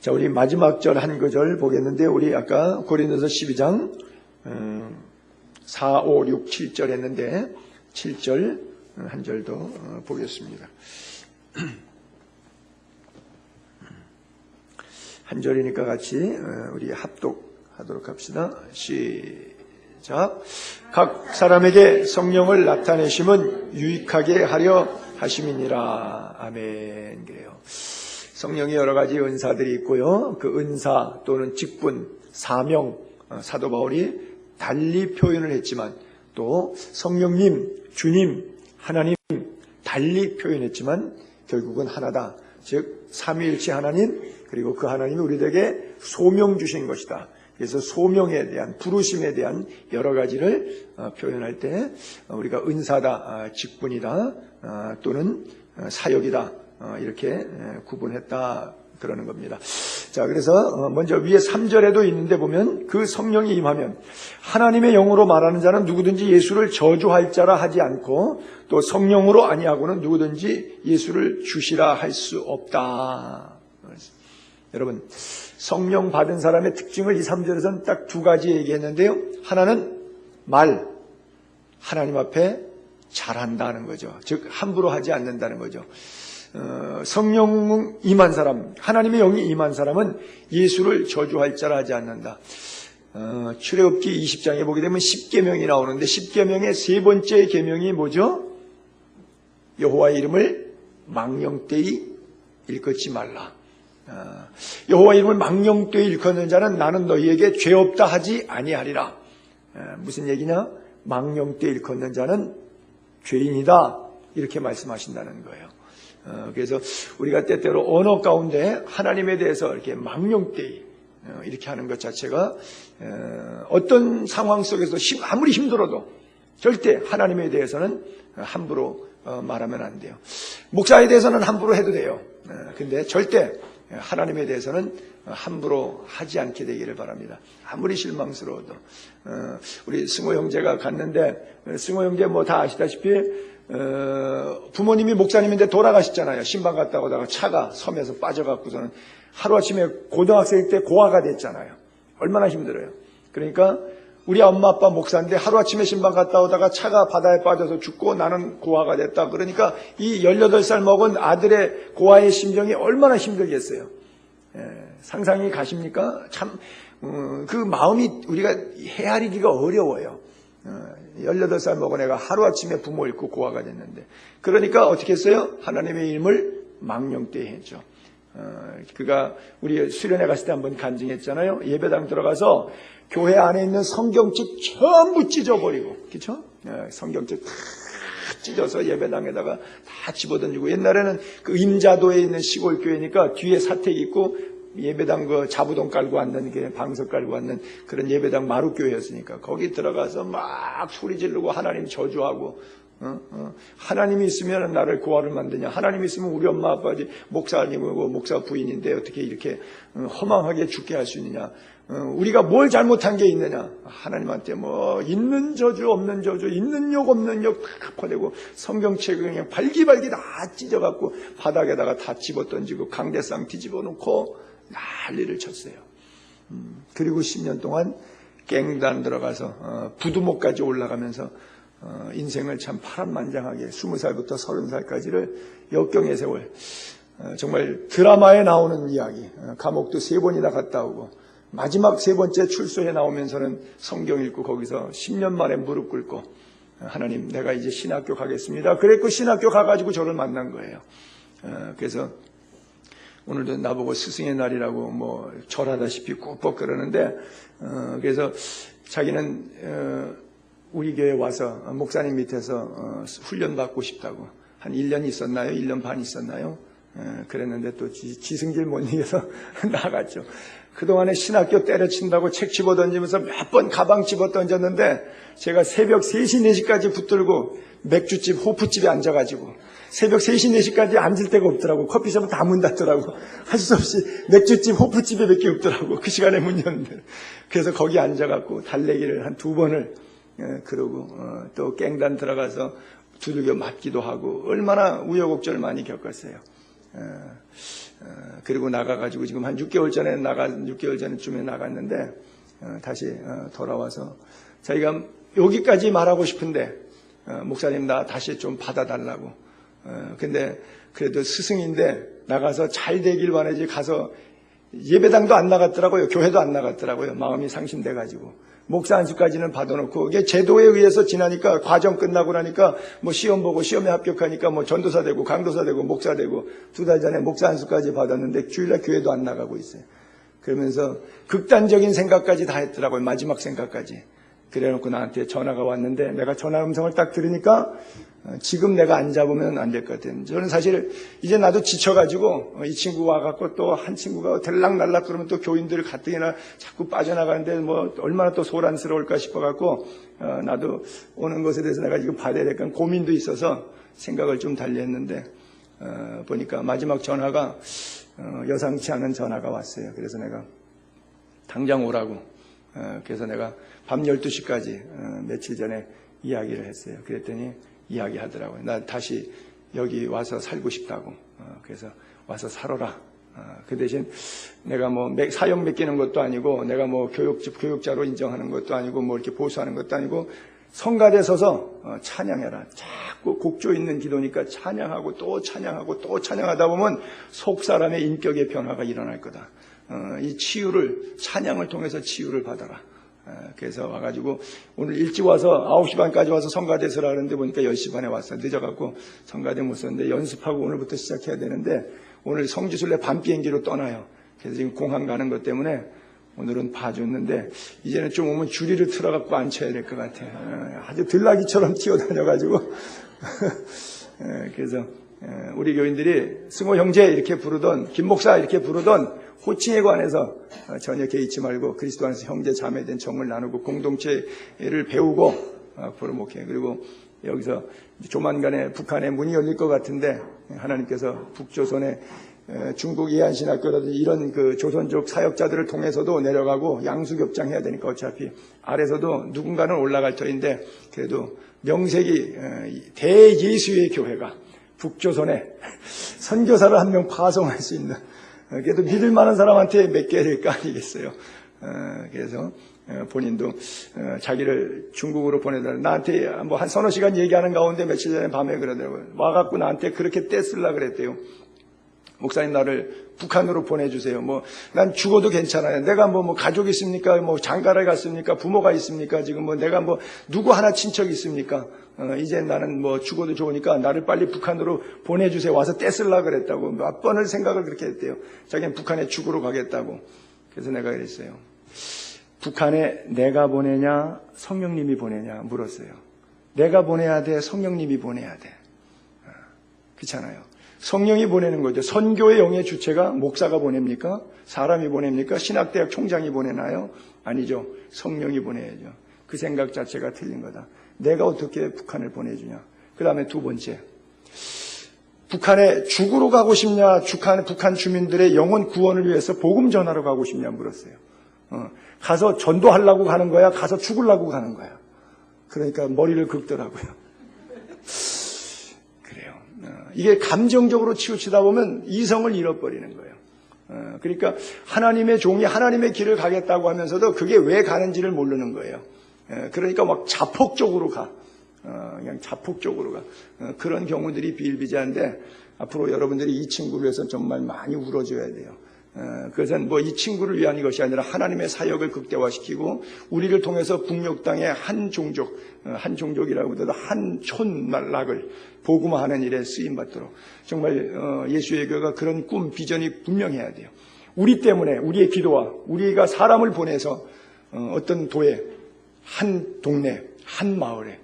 자, 우리 마지막 절 한 구절 보겠는데, 우리 아까 고린도서 12장 4, 5, 6, 7절 했는데 7절 한 절 더 보겠습니다. 한 절이니까 같이 우리 합독하도록 합시다. 시작. 각 사람에게 성령을 나타내심은 유익하게 하려 하심이니라. 아멘. 그래요. 성령의 여러 가지 은사들이 있고요. 그 은사 또는 직분, 사명, 사도 바울이 달리 표현을 했지만, 또 성령님, 주님, 하나님 달리 표현했지만 결국은 하나다. 즉 삼위일체 하나님, 그리고 그 하나님이 우리에게 소명 주신 것이다. 그래서 소명에 대한, 부르심에 대한 여러 가지를 표현할 때 우리가 은사다, 직분이다, 또는 사역이다, 이렇게 구분했다 그러는 겁니다. 자, 그래서 먼저 위에 3절에도 있는데 보면 그 성령이 임하면 하나님의 영으로 말하는 자는 누구든지 예수를 저주할 자라 하지 않고, 또 성령으로 아니하고는 누구든지 예수를 주시라 할 수 없다. 여러분, 성령 받은 사람의 특징을 이 3절에서는 딱 두 가지 얘기했는데요. 하나는 말, 하나님 앞에 잘한다는 거죠. 즉 함부로 하지 않는다는 거죠. 성령 임한 사람, 하나님의 영이 임한 사람은 예수를 저주할 자라 하지 않는다. 출애굽기 20장에 보게 되면 10계명이 나오는데 10계명의 세 번째 계명이 뭐죠? 여호와의 이름을 망령되이 일컫지 말라. 여호와의 이름을 망령되이 일컫는 자는 나는 너희에게 죄 없다 하지 아니하리라. 무슨 얘기냐? 망령되이 일컫는 자는 죄인이다, 이렇게 말씀하신다는 거예요. 그래서 우리가 때때로 언어 가운데 하나님에 대해서 이렇게 망령되이 이렇게 하는 것 자체가 어떤 상황 속에서 아무리 힘들어도 절대 하나님에 대해서는 함부로 말하면 안 돼요. 목사에 대해서는 함부로 해도 돼요. 근데 절대 하나님에 대해서는 함부로 하지 않게 되기를 바랍니다. 아무리 실망스러워도. 우리 승호 형제가 갔는데, 승호 형제 뭐 다 아시다시피 부모님이 목사님인데 돌아가셨잖아요. 신방 갔다 오다가 차가 섬에서 빠져갖고서는 하루아침에 고등학생 때 고아가 됐잖아요. 얼마나 힘들어요. 그러니까 우리 엄마 아빠 목사인데 하루아침에 신방 갔다 오다가 차가 바다에 빠져서 죽고 나는 고아가 됐다. 그러니까 이 18살 먹은 아들의 고아의 심정이 얼마나 힘들겠어요. 상상이 가십니까? 참 그 마음이 우리가 헤아리기가 어려워요. 18살 먹은 애가 하루아침에 부모 잃고 고아가 됐는데, 그러니까 어떻게 했어요? 하나님의 이름을 망령되이 했죠. 그가 우리 수련회 갔을 때 한번 간증했잖아요. 예배당 들어가서 교회 안에 있는 성경책 전부 찢어버리고, 그렇죠? 성경책 다 찢어서 예배당에다가 다 집어던지고, 옛날에는 그 임자도에 있는 시골 교회니까 뒤에 사택이 있고 예배당 그 자부동 깔고 앉는 게 방석 깔고 앉는 그런 예배당 마루교회였으니까 거기 들어가서 막 소리 지르고 하나님 저주하고, 하나님이 있으면 나를 고아를 만드냐, 하나님이 있으면 우리 엄마 아빠지 목사님이고 목사 부인인데 어떻게 이렇게 허망하게 죽게 할 수 있느냐, 우리가 뭘 잘못한 게 있느냐, 하나님한테 뭐 있는 저주 없는 저주, 있는 욕 없는 욕 다 퍼내고 성경책을 그냥 발기발기 다 찢어갖고 바닥에다가 다 집어던지고 강대상 뒤집어 놓고 난리를 쳤어요. 그리고 10년 동안 갱단 들어가서 부두목까지 올라가면서 인생을 참 파란만장하게 20살부터 30살까지를 역경의 세월, 정말 드라마에 나오는 이야기, 감옥도 3번이나 갔다 오고 마지막 3번째 출소에 나오면서는 성경 읽고 거기서 10년 만에 무릎 꿇고 하나님 내가 이제 신학교 가겠습니다. 그랬고 신학교 가가지고 저를 만난 거예요. 그래서 오늘도 나보고 스승의 날이라고 뭐 절하다시피 꾹뻑 그러는데, 그래서 자기는 우리 교회에 와서 목사님 밑에서 훈련 받고 싶다고. 한 1년 있었나요? 1년 반 있었나요? 그랬는데 또 지승질 못 이겨서 나갔죠. 그동안에 신학교 때려친다고 책 집어던지면서 몇 번 가방 집어던졌는데 제가 새벽 3시, 4시까지 붙들고 맥주집, 호프집에 앉아가지고 새벽 3시, 4시까지 앉을 데가 없더라고. 커피숍은 다 문 닫더라고. 할 수 없이 맥주집, 호프집에 밖에 없더라고. 그 시간에 문 열는데. 그래서 거기 앉아갖고 달래기를 한 2번을 그러고 또 깽단 들어가서 두들겨 맞기도 하고 얼마나 우여곡절 많이 겪었어요. 그리고 나가가지고 지금 한 6개월 전에쯤에 나갔는데 다시 돌아와서 자기가 여기까지 말하고 싶은데 목사님 나 다시 좀 받아달라고. 근데 그래도 스승인데 나가서 잘 되길 바라지 가서 예배당도 안 나갔더라고요. 교회도 안 나갔더라고요. 마음이 상심돼가지고. 목사 안수까지는 받아놓고 이게 제도에 의해서 지나니까 과정 끝나고 나니까 뭐 시험 보고 시험에 합격하니까 뭐 전도사 되고 강도사 되고 목사 되고 2달 전에 목사 안수까지 받았는데 주일날 교회도 안 나가고 있어요. 그러면서 극단적인 생각까지 다 했더라고요. 마지막 생각까지. 그래놓고 나한테 전화가 왔는데 내가 전화 음성을 딱 들으니까 지금 내가 안 잡으면 안 될 것 같아요. 저는 사실 이제 나도 지쳐가지고 이 친구가 와갖고 또 한 친구가 들락날락 그러면 또 교인들 가뜩이나 자꾸 빠져나가는데 뭐 얼마나 또 소란스러울까 싶어갖고 나도 오는 것에 대해서 내가 지금 받아야 될까 고민도 있어서 생각을 좀 달리했는데 보니까 마지막 전화가 여상치 않은 전화가 왔어요. 그래서 내가 당장 오라고 그래서 내가 밤 12시까지 며칠 전에 이야기를 했어요. 그랬더니 이야기하더라고요. 나 다시 여기 와서 살고 싶다고. 그래서 와서 살아라. 그 대신 내가 뭐 사역 맡기는 것도 아니고 내가 뭐 교육자로 인정하는 것도 아니고 뭐 이렇게 보수하는 것도 아니고 성가대에 서서 찬양해라. 자꾸 곡조 있는 기도니까 찬양하고 또 찬양하고 또 찬양하다 보면 속 사람의 인격의 변화가 일어날 거다. 이 치유를 찬양을 통해서 치유를 받아라. 그래서 와가지고 오늘 일찍 와서 9시 반까지 와서 성가대 서라 그러는데 보니까 10시 반에 왔어요. 늦어갖고 성가대 못 썼는데 연습하고 오늘부터 시작해야 되는데 오늘 성지순례 밤 비행기로 떠나요. 그래서 지금 공항 가는 것 때문에 오늘은 봐줬는데 이제는 좀 오면 주리를 틀어갖고 앉혀야 될 것 같아요. 아주 들나귀처럼 튀어다녀가지고 그래서 우리 교인들이 승호 형제 이렇게 부르던 김 목사 이렇게 부르던 호칭에 관해서 전혀 개의치 말고 그리스도 안에서 형제 자매된 정을 나누고 공동체를 배우고 앞으로 목회 그리고 여기서 조만간에 북한에 문이 열릴 것 같은데 하나님께서 북조선에 중국 예안신학교라든지 이런 그 조선족 사역자들을 통해서도 내려가고 양수겹장 해야 되니까 어차피 아래서도 누군가는 올라갈 터인데 그래도 명색이 대예수의 교회가 북조선에 선교사를 한 명 파송할 수 있는 그래도 믿을 만한 사람한테 맡겨야 될 거 아니겠어요. 그래서 본인도 자기를 중국으로 보내달라. 나한테 뭐 한 서너 시간 얘기하는 가운데 며칠 전에 밤에 그러더라고요. 와갖고 나한테 그렇게 떼쓰려 그랬대요. 목사님 나를 북한으로 보내주세요. 뭐 난 죽어도 괜찮아요. 내가 뭐 가족 있습니까? 뭐 장가를 갔습니까? 부모가 있습니까? 지금 뭐 내가 뭐 누구 하나 친척 있습니까? 이제 나는 뭐 죽어도 좋으니까 나를 빨리 북한으로 보내주세요. 와서 떼쓰려 그랬다고 몇 번을 생각을 그렇게 했대요. 자기는 북한에 죽으러 가겠다고. 그래서 내가 그랬어요. 북한에 내가 보내냐 성령님이 보내냐 물었어요. 내가 보내야 돼 성령님이 보내야 돼. 그렇잖아요. 성령이 보내는 거죠. 선교의 영의 주체가 목사가 보냅니까? 사람이 보냅니까? 신학대학 총장이 보내나요? 아니죠. 성령이 보내야죠. 그 생각 자체가 틀린 거다. 내가 어떻게 북한을 보내주냐. 그 다음에 두 번째, 북한에 죽으러 가고 싶냐, 북한 주민들의 영혼 구원을 위해서 복음 전하러 가고 싶냐 물었어요. 가서 전도하려고 가는 거야, 가서 죽으려고 가는 거야. 그러니까 머리를 긁더라고요. 그래요. 이게 감정적으로 치우치다 보면 이성을 잃어버리는 거예요. 그러니까 하나님의 종이 하나님의 길을 가겠다고 하면서도 그게 왜 가는지를 모르는 거예요. 그러니까 막 자폭적으로 가. 그냥 자폭적으로 가. 그런 경우들이 비일비재한데 앞으로 여러분들이 이 친구를 위해서 정말 많이 울어줘야 돼요. 그것은 뭐 이 친구를 위한 것이 아니라 하나님의 사역을 극대화시키고 우리를 통해서 북녘 땅의 한 종족이라고 해도 한 촌락을 복음화하는 일에 쓰임받도록 정말 예수의 교회가 그런 꿈, 비전이 분명해야 돼요. 우리 때문에 우리의 기도와 우리가 사람을 보내서 어떤 도에 한 동네, 한 마을에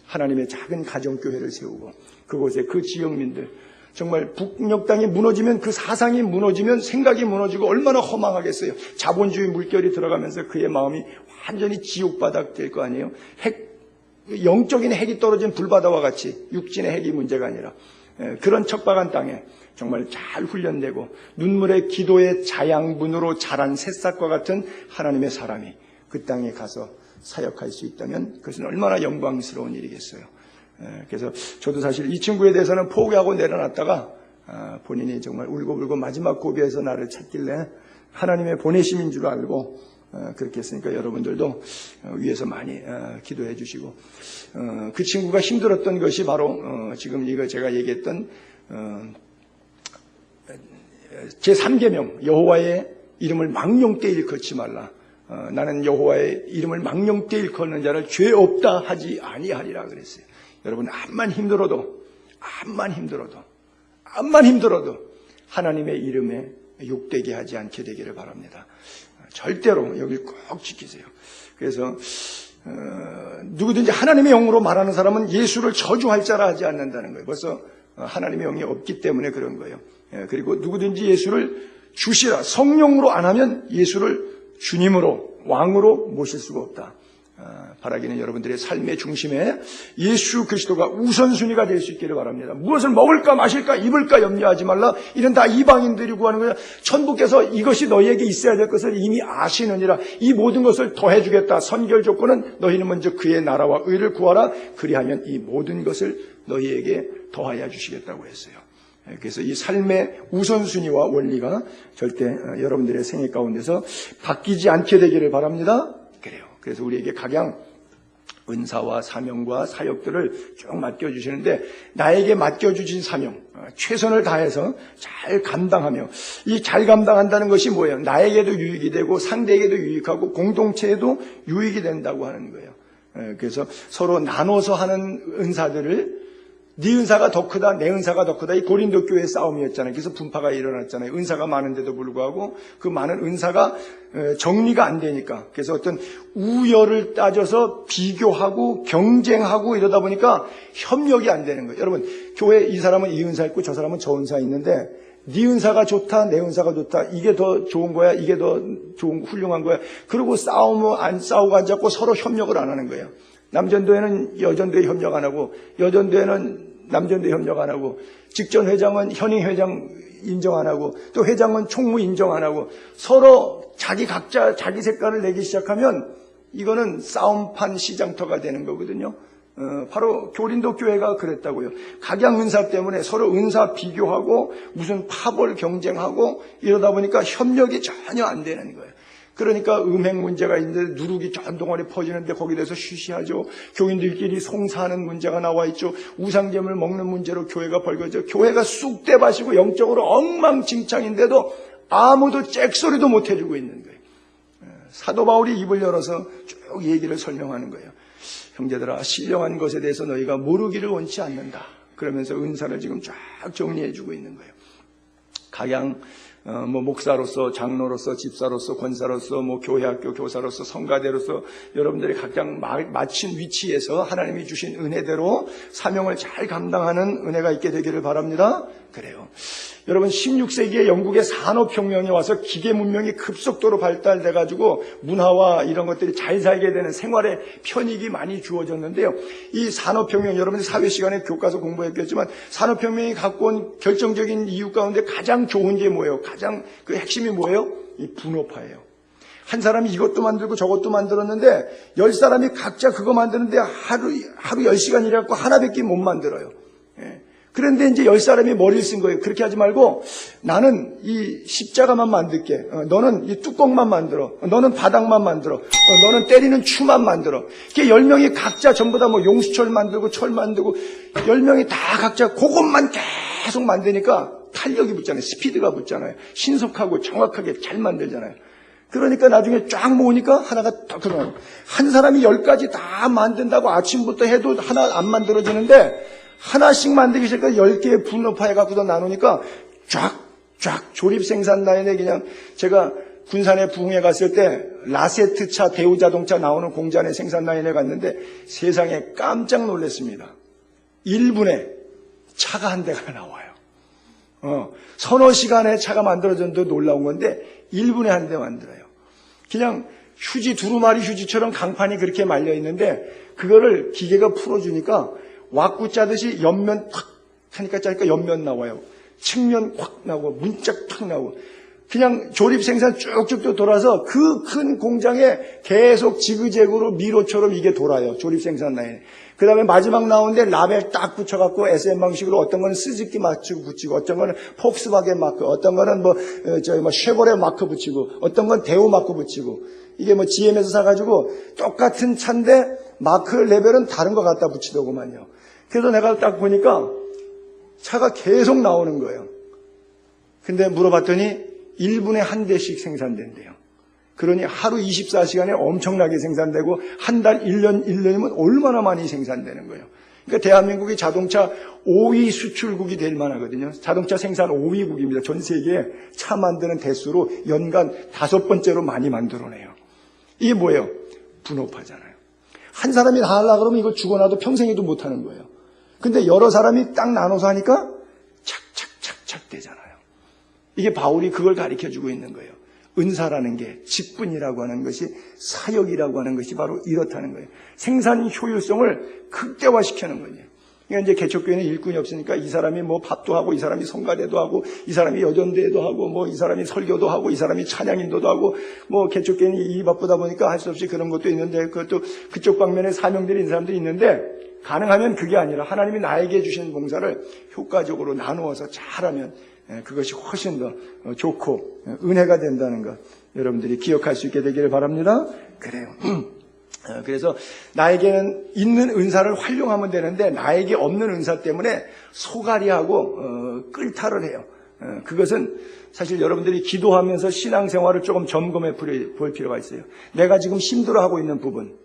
하나님의 작은 가정교회를 세우고 그곳에 그 지역민들 정말 북녘 땅이 무너지면 그 사상이 무너지면 생각이 무너지고 얼마나 허망하겠어요. 자본주의 물결이 들어가면서 그의 마음이 완전히 지옥바닥 될 거 아니에요. 영적인 핵이 떨어진 불바다와 같이 육진의 핵이 문제가 아니라 그런 척박한 땅에 정말 잘 훈련되고 눈물의 기도의 자양분으로 자란 새싹과 같은 하나님의 사람이 그 땅에 가서 사역할 수 있다면 그것은 얼마나 영광스러운 일이겠어요. 그래서 저도 사실 이 친구에 대해서는 포기하고 내려놨다가 본인이 정말 울고불고 마지막 고비에서 나를 찾길래 하나님의 보내심인 줄 알고 그렇게 했으니까 여러분들도 위에서 많이 기도해 주시고, 그 친구가 힘들었던 것이 바로 지금 이거 제가 얘기했던 제3계명 여호와의 이름을 망령되이 일컫지 말라. 나는 여호와의 이름을 망령되이 일컫는 자를 죄 없다 하지 아니하리라 그랬어요. 여러분, 암만 힘들어도 하나님의 이름에 욕되게 하지 않게 되기를 바랍니다. 절대로 여기 꼭 지키세요. 그래서 누구든지 하나님의 영으로 말하는 사람은 예수를 저주할 자라 하지 않는다는 거예요. 벌써 하나님의 영이 없기 때문에 그런 거예요. 그리고 누구든지 예수를 주시라, 성령으로 안 하면 예수를 주님으로, 왕으로 모실 수가 없다. 바라기는 여러분들의 삶의 중심에 예수 그리스도가 우선순위가 될 수 있기를 바랍니다. 무엇을 먹을까 마실까 입을까 염려하지 말라. 이런 다 이방인들이 구하는 거야. 천부께서 이것이 너희에게 있어야 될 것을 이미 아시느니라. 이 모든 것을 더해주겠다. 선결 조건은 너희는 먼저 그의 나라와 의를 구하라. 그리하면 이 모든 것을 너희에게 더하여 주시겠다고 했어요. 그래서 이 삶의 우선순위와 원리가 절대 여러분들의 생애 가운데서 바뀌지 않게 되기를 바랍니다. 그래요. 그래서 우리에게 각양 은사와 사명과 사역들을 쭉 맡겨주시는데, 나에게 맡겨주신 사명, 최선을 다해서 잘 감당하며, 이 잘 감당한다는 것이 뭐예요? 나에게도 유익이 되고 상대에게도 유익하고 공동체에도 유익이 된다고 하는 거예요. 그래서 서로 나눠서 하는 은사들을, 네 은사가 더 크다, 내 은사가 더 크다, 이 고린도 교회의 싸움이었잖아요. 그래서 분파가 일어났잖아요. 은사가 많은데도 불구하고 그 많은 은사가 정리가 안 되니까. 그래서 어떤 우열을 따져서 비교하고 경쟁하고 이러다 보니까 협력이 안 되는 거예요. 여러분, 교회 이 사람은 이 은사 있고 저 사람은 저 은사 있는데, 네 은사가 좋다, 내 은사가 좋다, 이게 더 좋은 거야, 이게 더 훌륭한 거야, 그리고 싸우면 안 싸우고 앉았고 서로 협력을 안 하는 거예요. 남전도에는 여전도에 협력 안 하고, 여전도에는 남전도에 협력 안 하고, 직전 회장은 현임 회장 인정 안 하고, 또 회장은 총무 인정 안 하고, 서로 각자 자기 색깔을 내기 시작하면 이거는 싸움판 시장터가 되는 거거든요. 바로 고린도 교회가 그랬다고요. 각양 은사 때문에 서로 은사 비교하고 무슨 파벌 경쟁하고 이러다 보니까 협력이 전혀 안 되는 거예요. 그러니까 음행 문제가 있는데 누룩이 전 동안에 퍼지는데 거기에 대해서 쉬쉬하죠. 교인들끼리 송사하는 문제가 나와 있죠. 우상제물 먹는 문제로 교회가 벌거져. 교회가 쑥대밭이고 영적으로 엉망진창인데도 아무도 잭소리도 못 해주고 있는 거예요. 사도 바울이 입을 열어서 쭉 얘기를 설명하는 거예요. 형제들아, 신령한 것에 대해서 너희가 모르기를 원치 않는다. 그러면서 은사를 지금 쫙 정리해주고 있는 거예요. 각양 목사로서, 장로로서, 집사로서, 권사로서, 교회 학교 교사로서, 성가대로서 여러분들이 각각 마친 위치에서 하나님이 주신 은혜대로 사명을 잘 감당하는 은혜가 있게 되기를 바랍니다. 그래요. 여러분, 16세기에 영국의 산업혁명이 와서 기계 문명이 급속도로 발달돼가지고 문화와 이런 것들이 잘 살게 되는 생활의 편익이 많이 주어졌는데요. 이 산업혁명, 여러분들 사회 시간에 교과서 공부했겠지만 산업혁명이 갖고 온 결정적인 이유 가운데 가장 좋은 게 뭐예요? 가장 그 핵심이 뭐예요? 이 분업화예요. 한 사람이 이것도 만들고 저것도 만들었는데 10사람이 각자 그거 만드는데 하루 10시간 일해갖고 하나밖에 못 만들어요. 그런데 이제 10사람이 머리를 쓴 거예요. 그렇게 하지 말고 나는 이 십자가만 만들게. 너는 이 뚜껑만 만들어. 너는 바닥만 만들어. 너는 때리는 추만 만들어. 이렇게 10명이 각자 전부 다 용수철 만들고 철 만들고 10명이 다 각자 그것만 계속 만드니까 탄력이 붙잖아요. 스피드가 붙잖아요. 신속하고 정확하게 잘 만들잖아요. 그러니까 나중에 쫙 모으니까 하나가 딱 들어가요. 한 사람이 10가지 다 만든다고 아침부터 해도 하나 안 만들어지는데 하나씩 만들기 시작해서 10개의 분업화해 갖고서 나누니까 쫙 조립 생산 라인에 그냥 제가 군산에 부흥에 갔을 때 라세트 차, 대우 자동차 나오는 공장에 생산 라인에 갔는데 세상에 깜짝 놀랐습니다. 1분에 차가 한 대가 나와요. 서너 시간에 차가 만들어졌는데 놀라운 건데 1분에 한 대 만들어요. 그냥 휴지, 두루마리 휴지처럼 강판이 그렇게 말려 있는데 그거를 기계가 풀어주니까 왁구 짜듯이 옆면 탁 하니까 짜니까 옆면 나와요. 측면 확 나오고 문짝 탁 나오고 그냥 조립 생산 쭉쭉 돌아서 그 큰 공장에 계속 지그재그로 미로처럼 이게 돌아요. 조립 생산 라인. 그 다음에 마지막 나오는데 라벨 딱 붙여갖고 SM 방식으로 어떤 거는 스즈키 마크 붙이고, 어떤 거는 폭스바겐 마크, 어떤 거는 쉐보레 마크 붙이고, 어떤 건 대우 마크 붙이고, 이게 GM에서 사가지고 똑같은 차인데 마크 레벨은 다른 거 갖다 붙이더구만요. 그래서 내가 딱 보니까 차가 계속 나오는 거예요. 근데 물어봤더니 1분에 한 대씩 생산된대요. 그러니 하루 24시간에 엄청나게 생산되고 한 달 1년이면 얼마나 많이 생산되는 거예요. 그러니까 대한민국이 자동차 5위 수출국이 될 만하거든요. 자동차 생산 5위국입니다. 전 세계에 차 만드는 대수로 연간 5번째로 많이 만들어내요. 이게 뭐예요? 분업화잖아요. 한 사람이 다 하려고 그러면 이거 죽어나도 평생에도 못하는 거예요. 근데 여러 사람이 딱 나눠서 하니까 착착착착 되잖아요. 이게 바울이 그걸 가르쳐주고 있는 거예요. 은사라는 게, 직분이라고 하는 것이, 사역이라고 하는 것이 바로 이렇다는 거예요. 생산 효율성을 극대화시키는 거예요. 그러니까 이제 개척교회는 일꾼이 없으니까 이 사람이 밥도 하고, 이 사람이 성가대도 하고, 이 사람이 여전대도 하고, 이 사람이 설교도 하고, 이 사람이 찬양인도도 하고, 개척교회는 일이 바쁘다 보니까 할 수 없이 그런 것도 있는데, 그것도 그쪽 방면에 사명들이 있는 사람도 있는데, 가능하면 그게 아니라 하나님이 나에게 주신 봉사를 효과적으로 나누어서 잘하면 그것이 훨씬 더 좋고 은혜가 된다는 것 여러분들이 기억할 수 있게 되기를 바랍니다. 그래요. 그래서 나에게는 있는 은사를 활용하면 되는데 나에게 없는 은사 때문에 소갈이하고 끌탈을 해요. 그것은 사실 여러분들이 기도하면서 신앙생활을 조금 점검해 볼 필요가 있어요. 내가 지금 힘들어하고 있는 부분,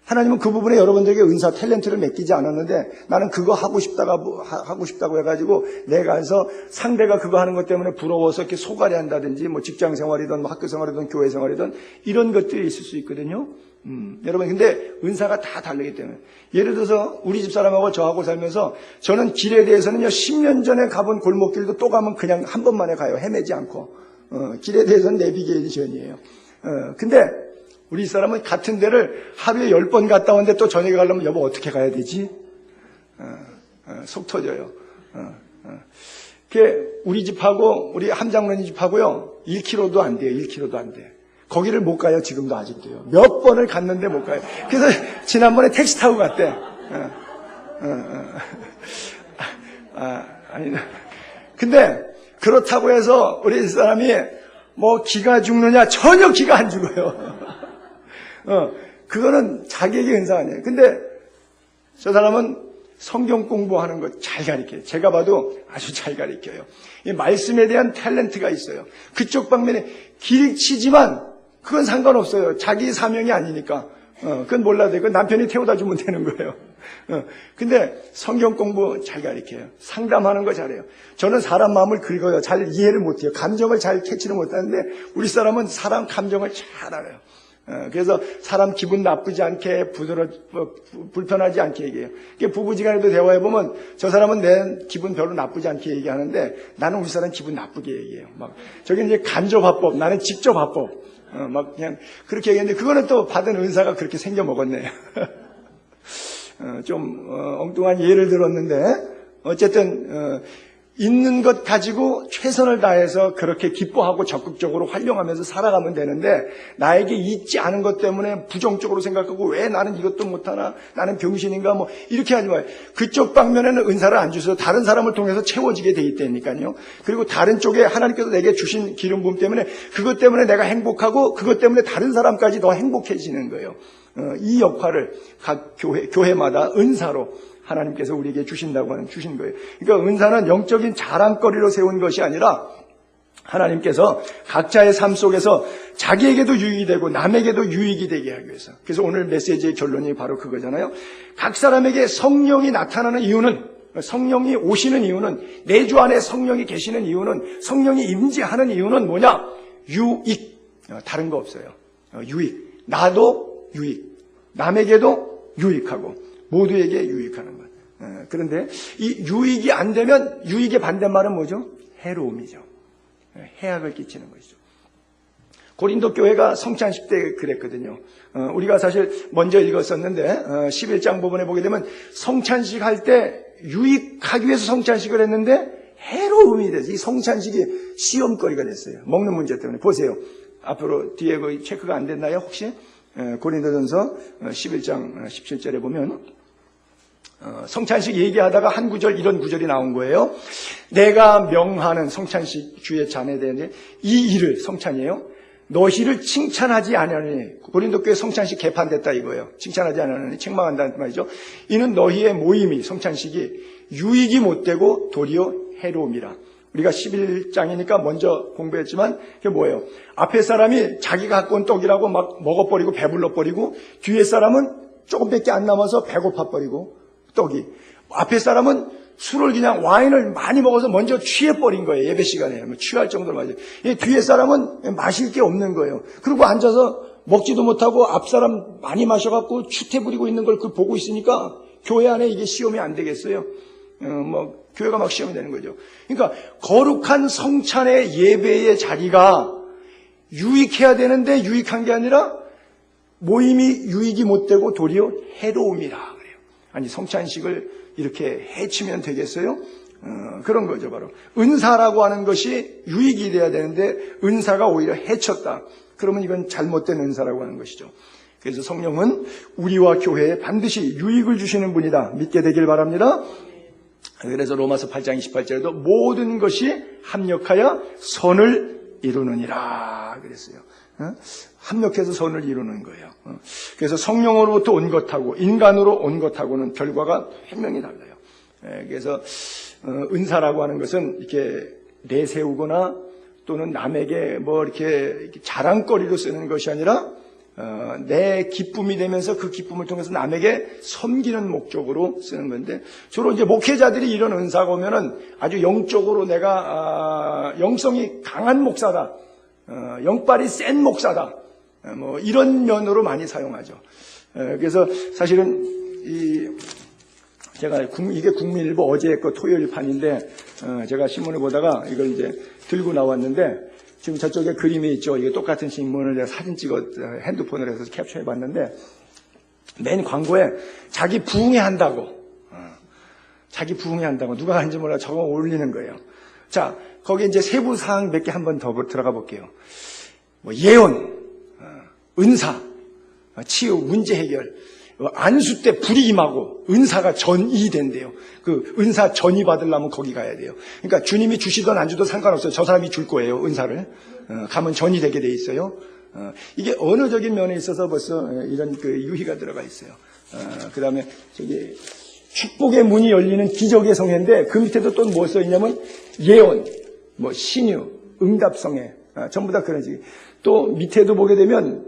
하나님은 그 부분에 여러분들에게 은사, 탤런트를 맡기지 않았는데 나는 그거 하고 싶다고 해가지고 내가 해서 상대가 그거 하는 것 때문에 부러워서 이렇게 소갈이 한다든지 직장 생활이든 학교 생활이든 교회 생활이든 이런 것들이 있을 수 있거든요. 여러분, 근데 은사가 다 다르기 때문에. 예를 들어서 우리 집 사람하고 저하고 살면서 저는 길에 대해서는요, 10년 전에 가본 골목길도 또 가면 그냥 한 번만에 가요. 헤매지 않고. 길에 대해서는 내비게이션이에요. 근데 우리 사람은 같은 데를 하루에 10번 갔다 오는데 또 저녁에 가려면 여보 어떻게 가야 되지? 속 터져요. 우리 집하고 우리 함장로님 집하고요 1km도 안 돼요. 1km도 안 돼. 거기를 못 가요. 지금도 아직도요. 몇 번을 갔는데 못 가요. 그래서 지난번에 택시 타고 갔대. 아니. 근데 그렇다고 해서 우리 사람이 기가 죽느냐? 전혀 기가 안 죽어요. 그거는 자기에게 은사 아니에요. 근데 저 사람은 성경 공부하는 거 잘 가르쳐요. 제가 봐도 아주 잘 가르쳐요. 이 말씀에 대한 탤런트가 있어요. 그쪽 방면에 길치지만 그건 상관없어요. 자기 사명이 아니니까. 그건 몰라도 돼요. 그건 남편이 태워다 주면 되는 거예요. 근데 성경 공부 잘 가르쳐요. 상담하는 거 잘해요. 저는 사람 마음을 긁어요. 잘 이해를 못해요. 감정을 잘 캐치를 못하는데 우리 사람은 사람 감정을 잘 알아요. 그래서 사람 기분 나쁘지 않게 불편하지 않게 얘기해요. 부부지간에도 대화해보면 저 사람은 내 기분 별로 나쁘지 않게 얘기하는데 나는 우리 사람 기분 나쁘게 얘기해요. 저기 이제 간접화법, 나는 직접화법. 그냥 그렇게 얘기했는데 그거는 또 받은 은사가 그렇게 생겨 먹었네요. 좀 엉뚱한 예를 들었는데 어쨌든 있는 것 가지고 최선을 다해서 그렇게 기뻐하고 적극적으로 활용하면서 살아가면 되는데 나에게 있지 않은 것 때문에 부정적으로 생각하고 왜 나는 이것도 못하나 나는 병신인가 이렇게 하지 마요. 그쪽 방면에는 은사를 안 주셔서 다른 사람을 통해서 채워지게 돼 있다니까요. 그리고 다른 쪽에 하나님께서 내게 주신 기름 부음 때문에 그것 때문에 내가 행복하고 그것 때문에 다른 사람까지 더 행복해지는 거예요. 이 역할을 각 교회마다 은사로 하나님께서 우리에게 주신다고 하는 주신 거예요. 그러니까 은사는 영적인 자랑거리로 세운 것이 아니라 하나님께서 각자의 삶 속에서 자기에게도 유익이 되고 남에게도 유익이 되게 하기 위해서. 그래서 오늘 메시지의 결론이 바로 그거잖아요. 각 사람에게 성령이 나타나는 이유는, 성령이 오시는 이유는, 내 주 안에 성령이 계시는 이유는, 성령이 임재하는 이유는 뭐냐? 유익. 다른 거 없어요. 유익. 나도 유익. 남에게도 유익하고 모두에게 유익하는 것. 그런데 이 유익이 안 되면 유익의 반대말은 뭐죠? 해로움이죠. 해악을 끼치는 것이죠. 고린도 교회가 성찬식 때 그랬거든요. 우리가 사실 먼저 읽었었는데 11장 부분에 보게 되면 성찬식 할 때 유익하기 위해서 성찬식을 했는데 해로움이 돼서 이 성찬식이 시험거리가 됐어요. 먹는 문제 때문에. 보세요. 앞으로 뒤에 그 체크가 안 됐나요 혹시? 고린도전서 11장 17절에 보면 성찬식 얘기하다가 한 구절 이런 구절이 나온 거예요. 내가 명하는 성찬식 주의 잔에 대한 이 일을 성찬이에요. 너희를 칭찬하지 아니하느니 고린도 교회 성찬식 개판됐다 이거예요. 칭찬하지 아니하느니 책망한다는 말이죠. 이는 너희의 모임이 성찬식이 유익이 못되고 도리어 해로움이라. 우리가 11장이니까 먼저 공부했지만 그게 뭐예요? 앞에 사람이 자기가 갖고 온 떡이라고 막 먹어버리고 배불러버리고 뒤에 사람은 조금밖에 안 남아서 배고파버리고 떡이. 앞에 사람은 술을 그냥 와인을 많이 먹어서 먼저 취해버린 거예요. 예배 시간에. 취할 정도로 맞아요. 뒤에 사람은 마실 게 없는 거예요. 그리고 앉아서 먹지도 못하고 앞 사람 많이 마셔갖고 추태 부리고 있는 걸 보고 있으니까 교회 안에 이게 시험이 안 되겠어요. 교회가 막 시험이 되는 거죠. 그러니까 거룩한 성찬의 예배의 자리가 유익해야 되는데 유익한 게 아니라 모임이 유익이 못되고 도리어 해로움이라 그래요. 아니 성찬식을 이렇게 해치면 되겠어요? 그런 거죠. 바로 은사라고 하는 것이 유익이 돼야 되는데 은사가 오히려 해쳤다. 그러면 이건 잘못된 은사라고 하는 것이죠. 그래서 성령은 우리와 교회에 반드시 유익을 주시는 분이다. 믿게 되길 바랍니다. 그래서 로마서 8장 28절에도 모든 것이 합력하여 선을 이루느니라 그랬어요. 합력해서 선을 이루는 거예요. 그래서 성령으로부터 온 것하고 인간으로 온 것하고는 결과가 분명히 달라요. 그래서 은사라고 하는 것은 이렇게 내세우거나 또는 남에게 뭐 이렇게 자랑거리로 쓰는 것이 아니라 내 기쁨이 되면서 그 기쁨을 통해서 남에게 섬기는 목적으로 쓰는 건데, 주로 이제 목회자들이 이런 은사가 오면은 아주 영적으로 내가 영성이 강한 목사다, 영빨이 센 목사다, 뭐 이런 면으로 많이 사용하죠. 그래서 사실은 제가 이게 국민일보 어제 거 토요일 판인데 제가 신문을 보다가 이걸 이제 들고 나왔는데, 지금 저쪽에 그림이 있죠. 이게 똑같은 신문을 제가 사진 찍어 핸드폰으로 해서 캡처해 봤는데, 맨 광고에 자기 부흥회 한다고, 누가 하는지 몰라 저거 올리는 거예요. 자, 거기 이제 세부 사항 몇 개 한번 더 들어가 볼게요. 뭐 예언, 은사, 치유, 문제 해결, 안수 때 불이 임하고 은사가 전이된대요. 그 은사 전이 받으려면 거기 가야 돼요. 그러니까 주님이 주시든 안 주든 상관없어요. 저 사람이 줄 거예요. 은사를 가면 전이 되게 돼 있어요. 이게 언어적인 면에 있어서 벌써 이런 그 유희가 들어가 있어요. 그 다음에 저기 축복의 문이 열리는 기적의 성회인데 그 밑에도 또 뭐 써 있냐면 예언, 뭐 신유, 응답성회, 전부 다 그런 식이. 또 밑에도 보게 되면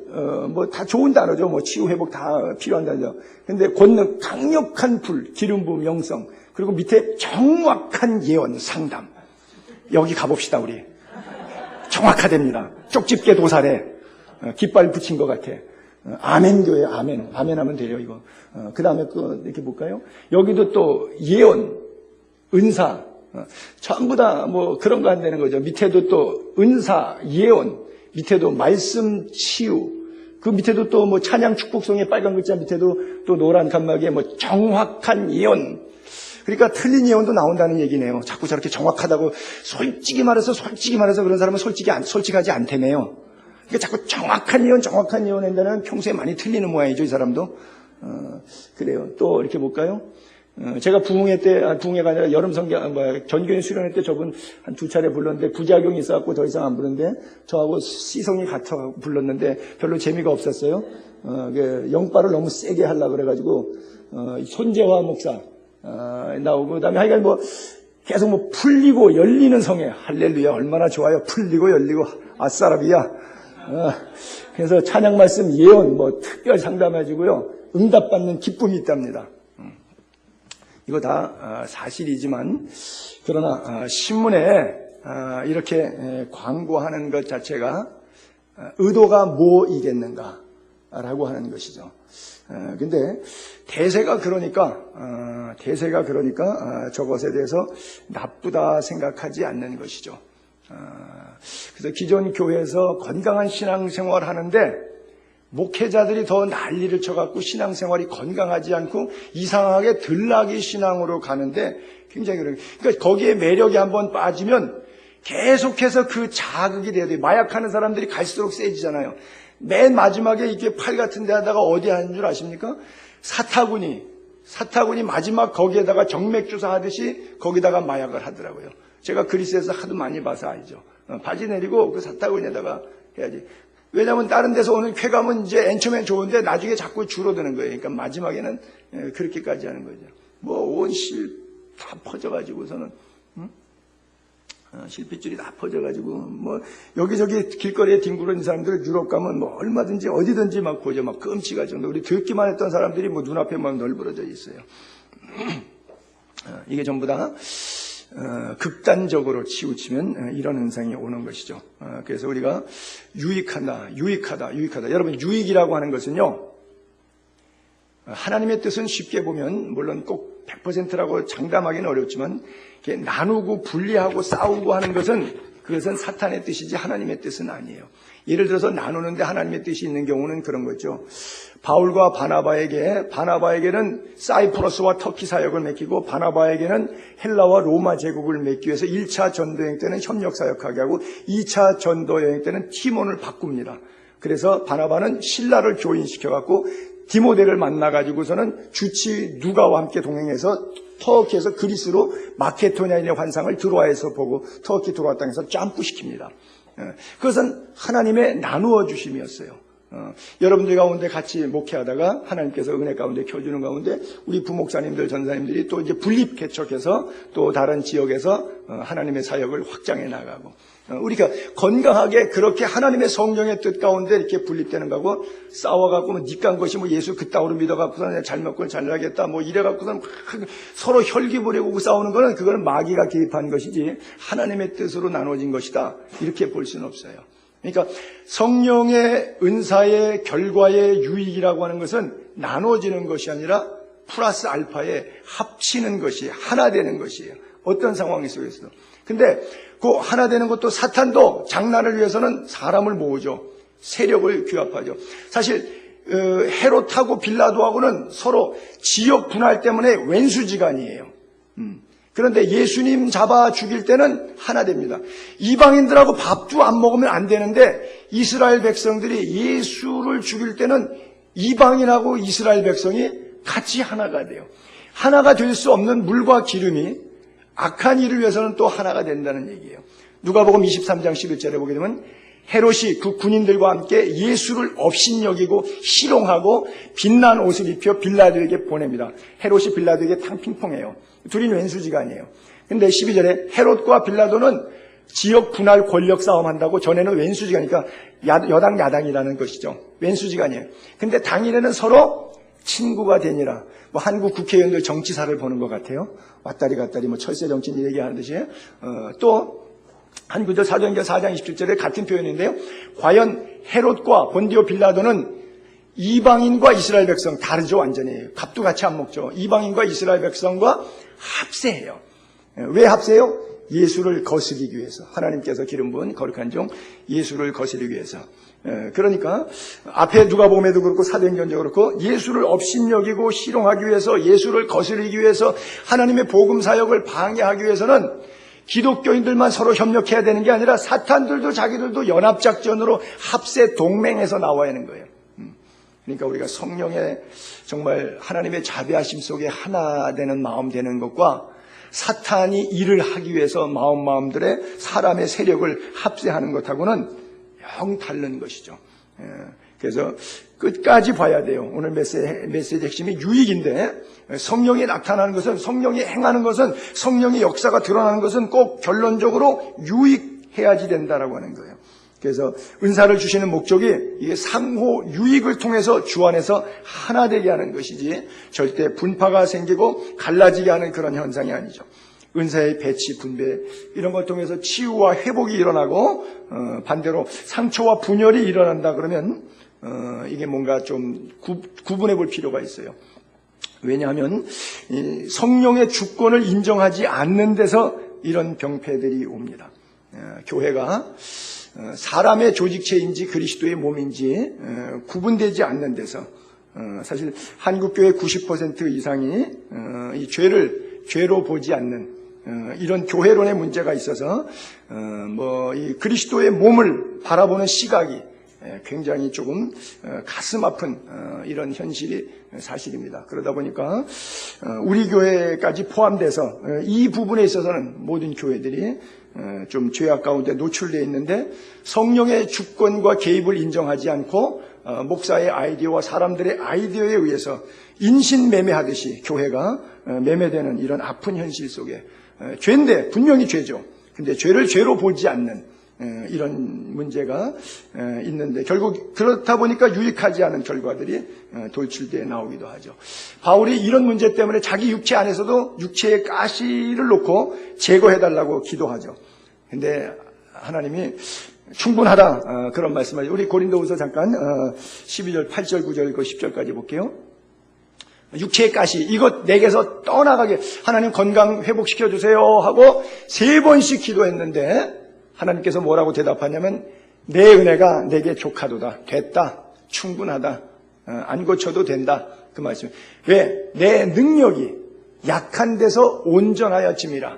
뭐 다 좋은 단어죠. 뭐 치유 회복 다 필요한 단어죠. 근데 권능, 강력한 불, 기름 부음, 영성, 그리고 밑에 정확한 예언, 상담. 여기 가봅시다 우리. 정확하답니다. 쪽집게 도살에 깃발 붙인 것 같아. 아멘 교회, 아멘 하면 돼요 이거. 그 다음에 이렇게 볼까요? 여기도 또 예언, 은사, 전부 다 뭐 그런 거 안 되는 거죠. 밑에도 또 은사, 예언, 밑에도 말씀, 치유, 그 밑에도 또 뭐 찬양 축복성의 빨간 글자 밑에도 또 노란 칸막이에 뭐 정확한 예언. 그러니까 틀린 예언도 나온다는 얘기네요. 자꾸 저렇게 정확하다고 솔직히 말해서 그런 사람은 솔직하지 않다며요. 그러니까 자꾸 정확한 예언 한다는 평소에 많이 틀리는 모양이죠, 이 사람도. 그래요. 또 이렇게 볼까요? 제가 부흥회가 아니라 여름 성경, 전교인 수련회 때 저분 한 2차례 불렀는데 부작용이 있어갖고 더 이상 안 부르는데 저하고 시성이 같아 불렀는데 별로 재미가 없었어요. 영빨을 너무 세게 하려고 그래가지고, 손재화 목사, 나오고, 그 다음에 하여간 뭐 계속 뭐 풀리고 열리는 성회, 할렐루야, 얼마나 좋아요. 풀리고 열리고, 아싸라비야. 그래서 찬양 말씀, 예언, 뭐 특별 상담해주고요. 응답받는 기쁨이 있답니다. 이거 다 사실이지만, 그러나 신문에 이렇게 광고하는 것 자체가 의도가 뭐이겠는가라고 하는 것이죠. 근데 대세가 그러니까 저것에 대해서 나쁘다 생각하지 않는 것이죠. 그래서 기존 교회에서 건강한 신앙생활 하는데 목회자들이 더 난리를 쳐갖고 신앙생활이 건강하지 않고 이상하게 들락이 신앙으로 가는데 굉장히 그러니까 거기에 매력이 한번 빠지면 계속해서 그 자극이 돼야 돼요. 마약하는 사람들이 갈수록 세지잖아요. 맨 마지막에 이게 팔 같은 데 하다가 어디 하는 줄 아십니까? 사타구니 마지막 거기에다가 정맥주사 하듯이 거기다가 마약을 하더라고요. 제가 그리스에서 하도 많이 봐서 알죠. 바지 내리고 그 사타구니에다가 해야지. 왜냐하면 다른 데서 오는 쾌감은 이제 엔초면 좋은데 나중에 자꾸 줄어드는 거예요. 그러니까 마지막에는 그렇게까지 하는 거죠. 뭐 온 실 다 퍼져가지고서는 실핏줄이 다 퍼져가지고 뭐 여기저기 길거리에 뒹구르는 사람들 유럽 가면 뭐 얼마든지 어디든지 막 보죠. 막 끔찍할 정도. 우리 듣기만 했던 사람들이 뭐 눈앞에 막 널브러져 있어요. 이게 전부 다 극단적으로 치우치면 이런 현상이 오는 것이죠. 그래서 우리가 유익하다. 여러분 유익이라고 하는 것은요. 하나님의 뜻은 쉽게 보면 물론 꼭 100%라고 장담하기는 어렵지만 나누고 분리하고 싸우고 하는 그것은 사탄의 뜻이지 하나님의 뜻은 아니에요. 예를 들어서 나누는데 하나님의 뜻이 있는 경우는 그런 거죠. 바울과 바나바에게는 사이프러스와 터키 사역을 맡기고 바나바에게는 헬라와 로마 제국을 맡기 위해서 1차 전도여행 때는 협력 사역하게 하고 2차 전도여행 때는 티몬을 바꿉니다. 그래서 바나바는 신라를 교인시켜갖고 디모데를 만나가지고서는 주치 누가와 함께 동행해서 터키에서 그리스로 마케도니아인의 환상을 드로아에서 보고 터키 드로아 땅에서 점프시킵니다. 그것은 하나님의 나누어 주심이었어요. 여러분들 가운데 같이 목회하다가 하나님께서 은혜 가운데 켜주는 가운데 우리 부목사님들, 전사님들이 또 이제 분립 개척해서 또 다른 지역에서 하나님의 사역을 확장해 나가고 우리가 건강하게 그렇게 하나님의 성령의 뜻 가운데 이렇게 분립되는 거고 싸워갖고 뭐 니깐 것이 뭐 예수 그따위로 믿어갖고서는 잘 먹고 잘 나겠다 뭐 이래갖고서는 서로 혈기 부리고 싸우는 거는 그거는 마귀가 개입한 것이지 하나님의 뜻으로 나눠진 것이다 이렇게 볼 수는 없어요. 그러니까 성령의 은사의 결과의 유익이라고 하는 것은 나눠지는 것이 아니라 플러스 알파에 합치는 것이 하나 되는 것이에요. 어떤 상황 속에서도. 근데 그 하나 되는 것도 사탄도 장난을 위해서는 사람을 모으죠. 세력을 규합하죠. 사실 헤롯하고 빌라도하고는 서로 지역 분할 때문에 왼수지간이에요. 그런데 예수님 잡아 죽일 때는 하나 됩니다. 이방인들하고 밥도 안 먹으면 안 되는데 이스라엘 백성들이 예수를 죽일 때는 이방인하고 이스라엘 백성이 같이 하나가 돼요. 하나가 될 수 없는 물과 기름이 악한 일을 위해서는 또 하나가 된다는 얘기예요. 누가복음 23장 11절에 보게 되면 헤롯이 그 군인들과 함께 예수를 업신여기고 희롱하고 빛난 옷을 입혀 빌라도에게 보냅니다. 헤롯이 빌라도에게 탕핑퐁해요. 둘이 왼수지간이에요. 근데 12절에 헤롯과 빌라도는 지역 분할 권력 싸움한다고 전에는 왼수지간이니까 여당 야당이라는 것이죠. 왼수지간이에요. 근데 당일에는 서로 친구가 되니라. 뭐 한국 국회의원들 정치사를 보는 것 같아요. 왔다리 갔다리 뭐 철새 정치인 얘기하는 듯이 또 한구절 사도행전 4장 27절에 같은 표현인데요. 과연 헤롯과 본디오 빌라도는 이방인과 이스라엘 백성 다르죠. 완전히 밥도 같이 안 먹죠. 이방인과 이스라엘 백성과 합세해요. 왜 합세해요? 예수를 거스리기 위해서. 하나님께서 기름 부은 거룩한 종 예수를 거스리기 위해서. 그러니까 앞에 누가복음에도 그렇고 사도행전도 그렇고 예수를 업신여기고 희롱하기 위해서 예수를 거스리기 위해서 하나님의 복음 사역을 방해하기 위해서는 기독교인들만 서로 협력해야 되는 게 아니라 사탄들도 자기들도 연합작전으로 합세 동맹해서 나와야 하는 거예요. 그러니까 우리가 성령의 정말 하나님의 자비하심 속에 하나 되는 마음 되는 것과 사탄이 일을 하기 위해서 마음들의 사람의 세력을 합세하는 것하고는 영 다른 것이죠. 그래서 끝까지 봐야 돼요. 오늘 메시지 핵심이 유익인데 성령이 나타나는 것은 성령이 행하는 것은 성령의 역사가 드러나는 것은 꼭 결론적으로 유익해야지 된다라고 하는 거예요. 그래서 은사를 주시는 목적이 이게 상호 유익을 통해서 주 안에서 하나 되게 하는 것이지 절대 분파가 생기고 갈라지게 하는 그런 현상이 아니죠. 은사의 배치, 분배 이런 것 통해서 치유와 회복이 일어나고 반대로 상처와 분열이 일어난다 그러면 이게 뭔가 좀 구분해 볼 필요가 있어요. 왜냐하면 성령의 주권을 인정하지 않는 데서 이런 병폐들이 옵니다. 교회가 사람의 조직체인지 그리스도의 몸인지 구분되지 않는 데서 사실 한국교회 90% 이상이 이 죄로 보지 않는 이런 교회론의 문제가 있어서 이 그리스도의 몸을 바라보는 시각이 굉장히 조금 가슴 아픈 이런 현실이 사실입니다. 그러다 보니까 우리 교회까지 포함돼서 이 부분에 있어서는 모든 교회들이 좀 죄악 가운데 노출되어 있는데 성령의 주권과 개입을 인정하지 않고 목사의 아이디어와 사람들의 아이디어에 의해서 인신매매하듯이 교회가 매매되는 이런 아픈 현실 속에 죄인데 분명히 죄죠. 근데 죄를 죄로 보지 않는 이런 문제가 있는데 결국 그렇다 보니까 유익하지 않은 결과들이 돌출되어 나오기도 하죠. 바울이 이런 문제 때문에 자기 육체 안에서도 육체의 가시를 놓고 제거해달라고 기도하죠. 근데 하나님이 충분하다 그런 말씀을 우리 고린도후서 잠깐 12절 8절 9절 10절까지 볼게요. 육체의 가시 이것 내게서 떠나가게 하나님 건강 회복시켜 주세요 하고 3번씩 기도했는데 하나님께서 뭐라고 대답하냐면 내 은혜가 내게 족하도다. 됐다. 충분하다. 안 고쳐도 된다. 그 말씀. 왜? 내 능력이 약한 데서 온전하여짐이라.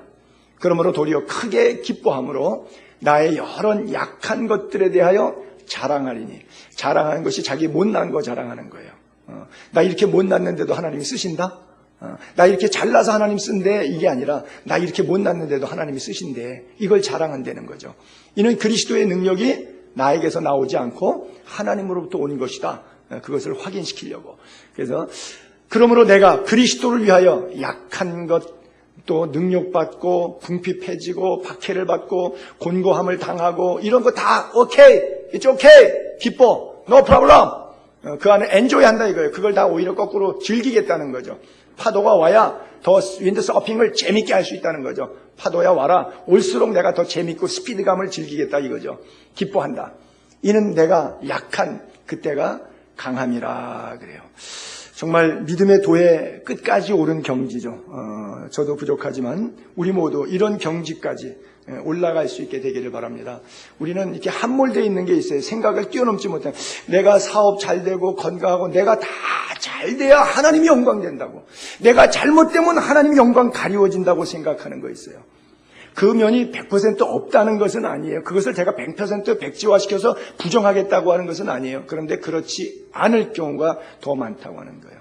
그러므로 도리어 크게 기뻐함으로 나의 여러 약한 것들에 대하여 자랑하리니. 자랑하는 것이 자기 못난 거 자랑하는 거예요. 나 이렇게 못났는데도 하나님이 쓰신다? 나 이렇게 잘나서 하나님 쓴데 이게 아니라 나 이렇게 못났는데도 하나님이 쓰신데 이걸 자랑한다는 거죠. 이는 그리스도의 능력이 나에게서 나오지 않고 하나님으로부터 온 것이다. 그것을 확인시키려고. 그래서 그러므로 내가 그리스도를 위하여 약한 것 또 능력받고 궁핍해지고 박해를 받고 곤고함을 당하고 이런 거 다 오케이, it's okay, 기뻐, no problem. 그 안에 엔조이 한다 이거예요. 그걸 다 오히려 거꾸로 즐기겠다는 거죠. 파도가 와야 더 윈드서핑을 재밌게 할 수 있다는 거죠. 파도야 와라. 올수록 내가 더 재밌고 스피드감을 즐기겠다 이거죠. 기뻐한다. 이는 내가 약한 그때가 강함이라 그래요. 정말 믿음의 도에 끝까지 오른 경지죠. 저도 부족하지만 우리 모두 이런 경지까지 올라갈 수 있게 되기를 바랍니다. 우리는 이렇게 함몰되어 있는 게 있어요. 생각을 뛰어넘지 못해. 내가 사업 잘 되고 건강하고 내가 다 잘 돼야 하나님이 영광된다고. 내가 잘못되면 하나님이 영광 가리워진다고 생각하는 거 있어요. 그 면이 100% 없다는 것은 아니에요. 그것을 제가 100% 백지화시켜서 부정하겠다고 하는 것은 아니에요. 그런데 그렇지 않을 경우가 더 많다고 하는 거예요.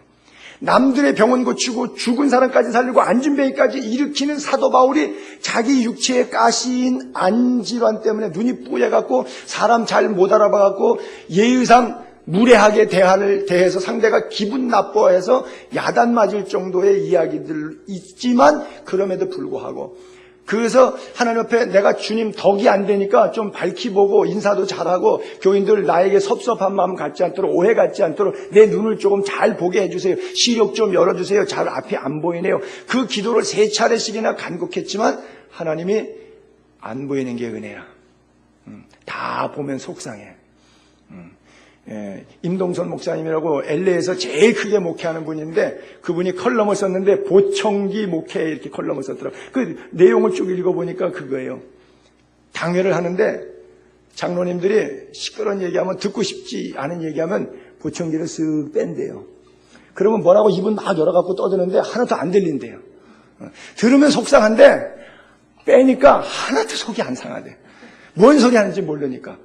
남들의 병원 고치고 죽은 사람까지 살리고 안진뱅이까지 일으키는 사도 바울이 자기 육체의 가시인 안질환 때문에 눈이 뿌얘갖고 사람 잘 못 알아봐갖고 예의상 무례하게 대해서 상대가 기분 나빠해서 야단 맞을 정도의 이야기들 있지만 그럼에도 불구하고 그래서 하나님 앞에 내가 주님 덕이 안 되니까 좀 밝히 보고 인사도 잘하고 교인들 나에게 섭섭한 마음 갖지 않도록 오해 갖지 않도록 내 눈을 조금 잘 보게 해주세요. 시력 좀 열어주세요. 잘 앞이 안 보이네요. 그 기도를 3차례씩이나 간곡했지만 하나님이 안 보이는 게 은혜야. 다 보면 속상해. 임동선 목사님이라고 LA에서 제일 크게 목회하는 분인데 그분이 컬럼을 썼는데 보청기 목회 이렇게 컬럼을 썼더라고요. 그 내용을 쭉 읽어보니까 그거예요. 당회를 하는데 장로님들이 시끄러운 얘기하면 듣고 싶지 않은 얘기하면 보청기를 쓱 뺀대요. 그러면 뭐라고 입은 막 열어갖고 떠드는데 하나도 안 들린대요. 들으면 속상한데 빼니까 하나도 속이 안 상하대. 뭔 소리 하는지 모르니까.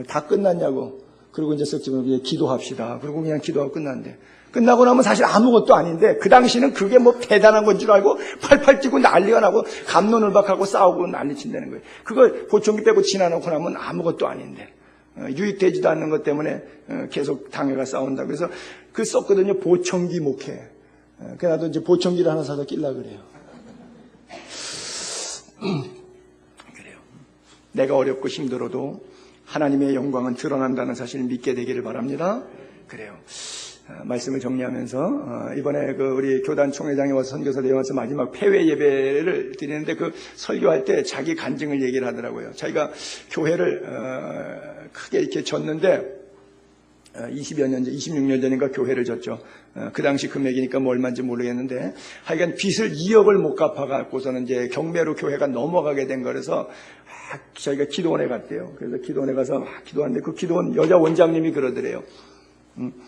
다 끝났냐고. 그리고 이제 썩지면 기도합시다. 그리고 그냥 기도하고 끝난대. 끝나고 나면 사실 아무것도 아닌데 그 당시는 그게 뭐 대단한 건 줄 알고 팔팔 뛰고 난리가 나고 갑론을박하고 싸우고 난리친다는 거예요. 그걸 보청기 빼고 지나놓고 나면 아무것도 아닌데 유익되지도 않는 것 때문에 계속 당회가 싸운다. 그래서 그 썼거든요. 보청기 목회. 그래서 나도 이제 보청기를 하나 사서 끼려고 그래요. 그래요. 내가 어렵고 힘들어도 하나님의 영광은 드러난다는 사실을 믿게 되기를 바랍니다. 그래요. 말씀을 정리하면서 이번에 그 우리 교단 총회장이 와서 선교사 대회에서 마지막 폐회 예배를 드리는데 그 설교할 때 자기 간증을 얘기를 하더라고요. 자기가 교회를 크게 이렇게 졌는데 20여 년 전, 26년 전인가 교회를 졌죠. 그 당시 금액이니까 뭐 얼마인지 모르겠는데, 하여간 빚을 2억을 못 갚아갖고서는 이제 경매로 교회가 넘어가게 된 거라서, 저희가 기도원에 갔대요. 그래서 기도원에 가서 기도하는데, 그 기도원 여자 원장님이 그러더래요.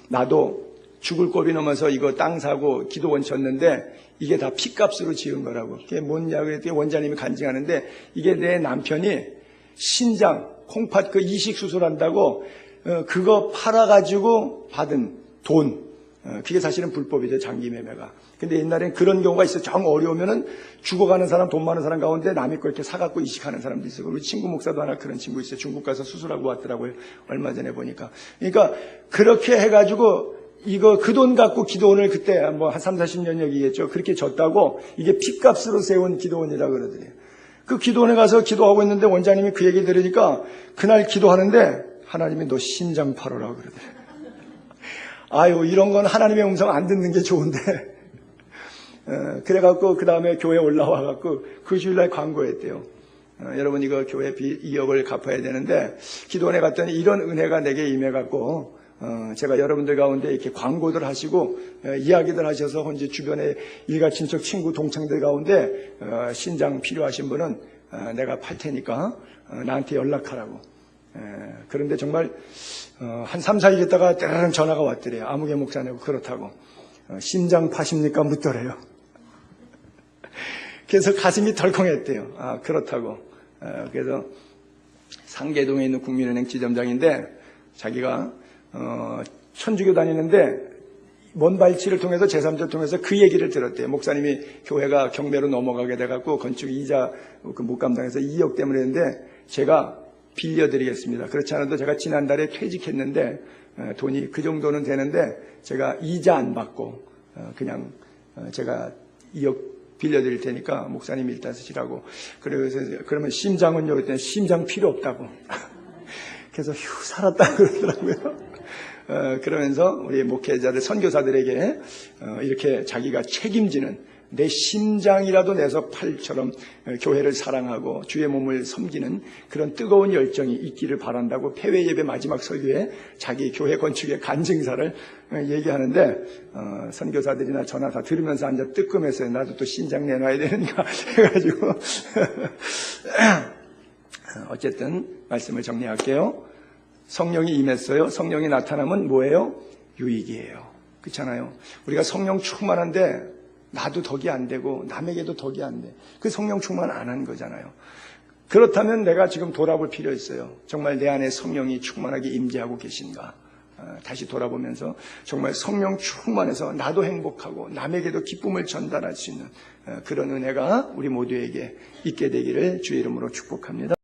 나도 죽을 꼴이 넘어서 이거 땅 사고 기도원 졌는데, 이게 다 피값으로 지은 거라고. 그게 뭐냐 그랬더니 원장님이 간증하는데, 이게 내 남편이 신장, 콩팥 그 이식 수술한다고 그거 팔아가지고 받은 돈, 그게 사실은 불법이죠, 장기 매매가. 근데 옛날엔 그런 경우가 있어. 정 어려우면은 죽어가는 사람, 돈 많은 사람 가운데 남의 거 이렇게 사갖고 이식하는 사람도 있어요. 우리 친구 목사도 하나 그런 친구 있어요. 중국 가서 수술하고 왔더라고요. 얼마 전에 보니까. 그러니까 그렇게 해가지고 이거 그 돈 갖고 기도원을 그때 뭐 한 3, 40년 여기겠죠. 그렇게 졌다고 이게 핏값으로 세운 기도원이라고 그러더래요. 그 기도원에 가서 기도하고 있는데 원장님이 그 얘기 들으니까 그날 기도하는데 하나님이 너 신장 팔아라 그러더래. 아유, 이런 건 하나님의 음성 안 듣는 게 좋은데. 그래갖고 그 다음에 교회 올라와갖고 그 주일날 광고했대요. 여러분 이거 교회 빚 2억을 갚아야 되는데 기도원에 갔더니 이런 은혜가 내게 임해갖고 제가 여러분들 가운데 이렇게 광고들 하시고 이야기들 하셔서 이제 주변에 일가 친척 친구 동창들 가운데 신장 필요하신 분은 내가 팔 테니까 나한테 연락하라고. 그런데 정말 한 3, 4일 있다가 때로는 전화가 왔더래요. 아무개 목사님 그렇다고. 심장 파십니까? 묻더래요. 그래서 가슴이 덜컹했대요. 아, 그렇다고. 그래서 상계동에 있는 국민은행 지점장인데 자기가 천주교 다니는데 먼 발치를 통해서 제3자를 통해서 그 얘기를 들었대요. 목사님이 교회가 경매로 넘어가게 돼갖고 건축 이자 못 감당해서 2억 때문에 했는데 제가 빌려드리겠습니다. 그렇지 않아도 제가 지난달에 퇴직했는데 돈이 그 정도는 되는데 제가 이자 안 받고 그냥 제가 2억 빌려드릴 테니까 목사님이 일단 쓰시라고. 그래서 그러면 심장은요? 그랬더니 심장 필요 없다고. 그래서 휴 살았다 그러더라고요. 그러면서 우리 목회자들 선교사들에게 이렇게 자기가 책임지는 내 심장이라도 내서 팔처럼 교회를 사랑하고 주의 몸을 섬기는 그런 뜨거운 열정이 있기를 바란다고 폐회 예배 마지막 설교에 자기 교회 건축의 간증사를 얘기하는데 선교사들이나 저나 다 들으면서 앉아 뜨끔했어요. 나도 또 신장 내놔야 되는가 해가지고 어쨌든 말씀을 정리할게요. 성령이 임했어요. 성령이 나타나면 뭐예요? 유익이에요. 그렇잖아요. 우리가 성령 충만한데 나도 덕이 안 되고 남에게도 덕이 안 돼. 그 성령 충만 안 한 거잖아요. 그렇다면 내가 지금 돌아볼 필요 있어요. 정말 내 안에 성령이 충만하게 임재하고 계신가. 다시 돌아보면서 정말 성령 충만해서 나도 행복하고 남에게도 기쁨을 전달할 수 있는 그런 은혜가 우리 모두에게 있게 되기를 주의 이름으로 축복합니다.